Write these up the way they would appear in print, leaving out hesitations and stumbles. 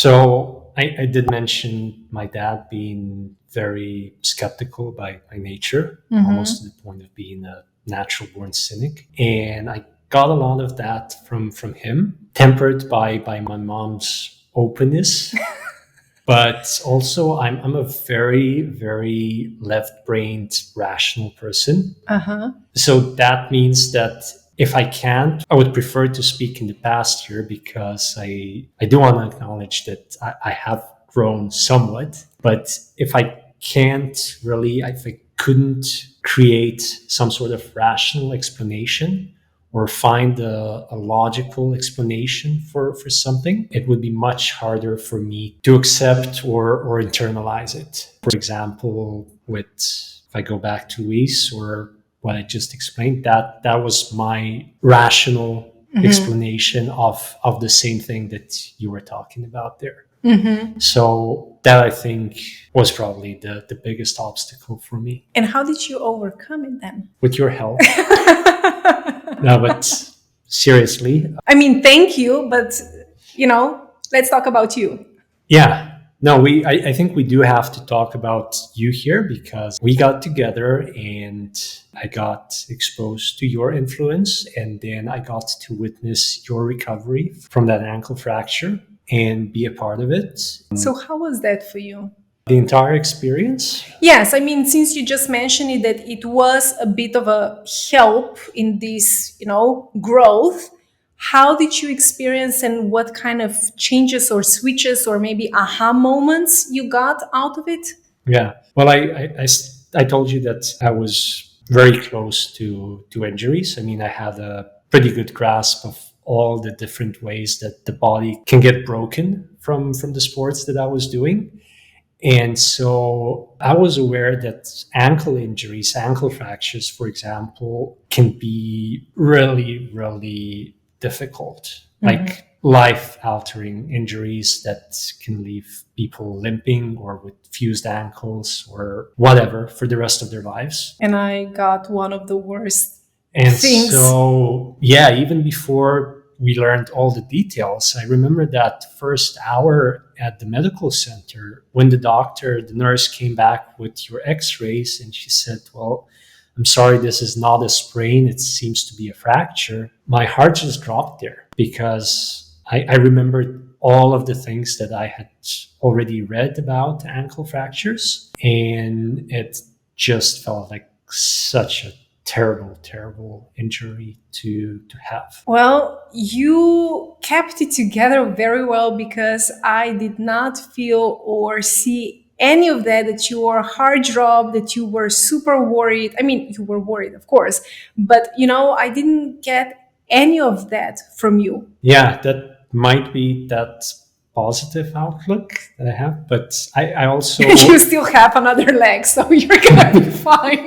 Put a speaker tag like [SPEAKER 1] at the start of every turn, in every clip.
[SPEAKER 1] So I did mention my dad being very skeptical by nature, almost to the point of being a natural born cynic. And I got a lot of that from him, tempered by my mom's openness. But also, I'm a very, very left brained, rational person. So that means that if I can't, I would prefer to speak in the past here because I do want to acknowledge that I have grown somewhat. But if I can't really, if I couldn't create some sort of rational explanation or find a logical explanation for something, it would be much harder for me to accept or internalize it. For example, if I go back to Luis or what I just explained, that was my rational explanation of the same thing that you were talking about there. So that I think was probably the biggest obstacle for me.
[SPEAKER 2] And how did you overcome it then?
[SPEAKER 1] With your help. No, but seriously.
[SPEAKER 2] I mean, thank you, but let's talk about you.
[SPEAKER 1] Yeah. No, I think we do have to talk about you here because we got together and I got exposed to your influence, and then I got to witness your recovery from that ankle fracture and be a part of it.
[SPEAKER 2] So how was that for you?
[SPEAKER 1] The entire experience?
[SPEAKER 2] Yes, I mean, since you just mentioned it, that it was a bit of a help in this, growth. How did you experience and what kind of changes or switches or maybe aha moments you got out of it?
[SPEAKER 1] Yeah. Well, I told you that I was very close to injuries. I mean, I had a pretty good grasp of all the different ways that the body can get broken from the sports that I was doing. And so I was aware that ankle injuries, ankle fractures, for example, can be really, really difficult, like life-altering injuries that can leave people limping or with fused ankles or whatever for the rest of their lives.
[SPEAKER 2] And I got one of the worst
[SPEAKER 1] And
[SPEAKER 2] things.
[SPEAKER 1] so, yeah, even before we learned all the details, I remember that first hour at the medical center when the nurse came back with your x-rays and she said, well, I'm sorry, this is not a sprain. It seems to be a fracture. My heart just dropped there because I remembered all of the things that I had already read about ankle fractures. And it just felt like such a terrible injury to have.
[SPEAKER 2] Well, you kept it together very well because I did not feel or see any of that you were hard job, that you were super worried. I mean, you were worried, of course, but I didn't get any of that from you.
[SPEAKER 1] Yeah, that might be that positive outlook that I have, but I also...
[SPEAKER 2] You still have another leg, so you're gonna be fine.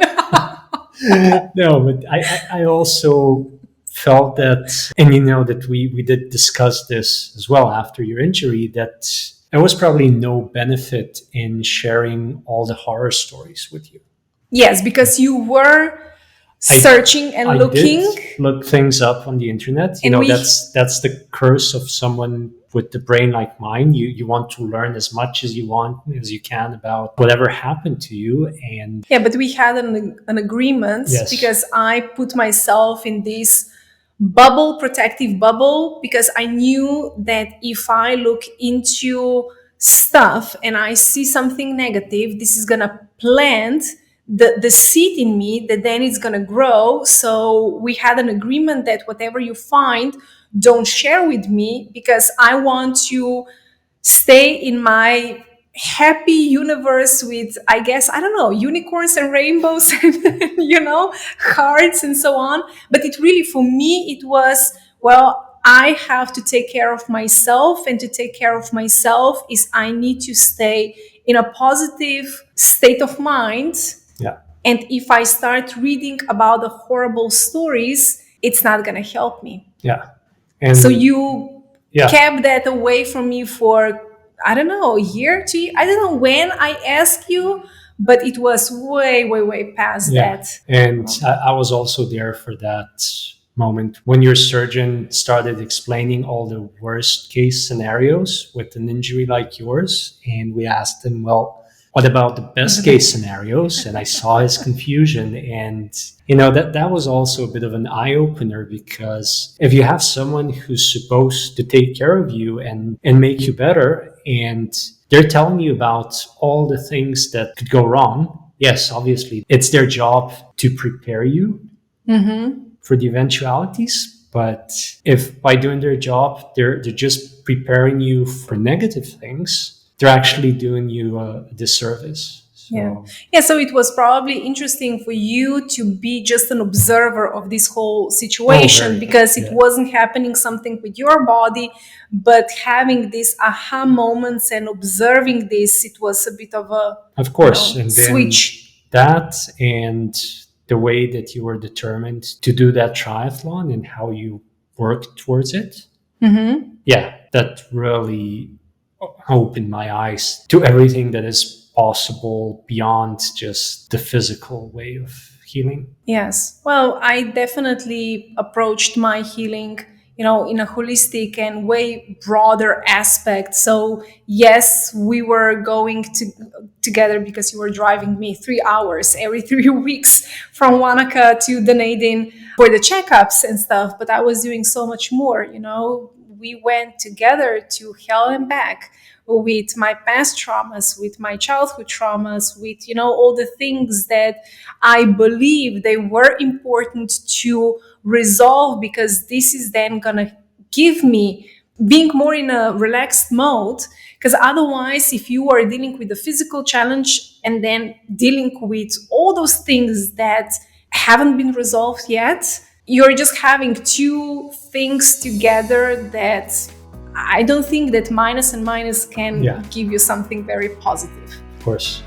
[SPEAKER 1] No, but I also felt that, and that we did discuss this as well after your injury, that there was probably no benefit in sharing all the horror stories with you.
[SPEAKER 2] Yes, because you were searching and looking.
[SPEAKER 1] Did look things up on the internet. That's the curse of someone with the brain like mine. You want to learn as much as you can about whatever happened to you. And
[SPEAKER 2] yeah, but we had an agreement.
[SPEAKER 1] Yes.
[SPEAKER 2] Because I put myself in this protective bubble, because I knew that if I look into stuff and I see something negative, this is gonna plant the seed in me that then it's gonna grow. So we had an agreement that whatever you find, don't share with me, because I want to stay in my happy universe with, I guess, I don't know, unicorns and rainbows and, hearts and so on. But it really, for me, it was, well, I have to take care of myself, and to take care of myself is I need to stay in a positive state of mind.
[SPEAKER 1] Yeah.
[SPEAKER 2] And if I start reading about the horrible stories, it's not going to help me.
[SPEAKER 1] Yeah. And
[SPEAKER 2] so you kept that away from me for, I don't know, a year, 2 years. I don't know when I asked you, but it was way past that.
[SPEAKER 1] And I was also there for that moment when your surgeon started explaining all the worst case scenarios with an injury like yours. And we asked him, well, what about the best case scenarios? And I saw his confusion. And, that was also a bit of an eye opener, because if you have someone who's supposed to take care of you and make you better, and they're telling you about all the things that could go wrong, yes, obviously, it's their job to prepare you for the eventualities. But if by doing their job, they're just preparing you for negative things, they're actually doing you a disservice.
[SPEAKER 2] So it was probably interesting for you to be just an observer of this whole situation, because it wasn't happening something with your body, but having these aha moments and observing this, it was a bit of a
[SPEAKER 1] and
[SPEAKER 2] switch.
[SPEAKER 1] That, and the way that you were determined to do that triathlon and how you worked towards it. That really opened my eyes to everything that is possible beyond just the physical way of healing.
[SPEAKER 2] Yes. Well, I definitely approached my healing, in a holistic and way broader aspect. So yes, we were going together because you were driving me 3 hours every 3 weeks from Wanaka to Dunedin for the checkups and stuff. But I was doing so much more, we went together to hell and back with my past traumas, with my childhood traumas, with, all the things that I believe they were important to resolve, because this is then going to give me being more in a relaxed mode. Because otherwise, if you are dealing with a physical challenge and then dealing with all those things that haven't been resolved yet, you're just having two things together that I don't think that minus and minus can give you something very positive.
[SPEAKER 1] Of course.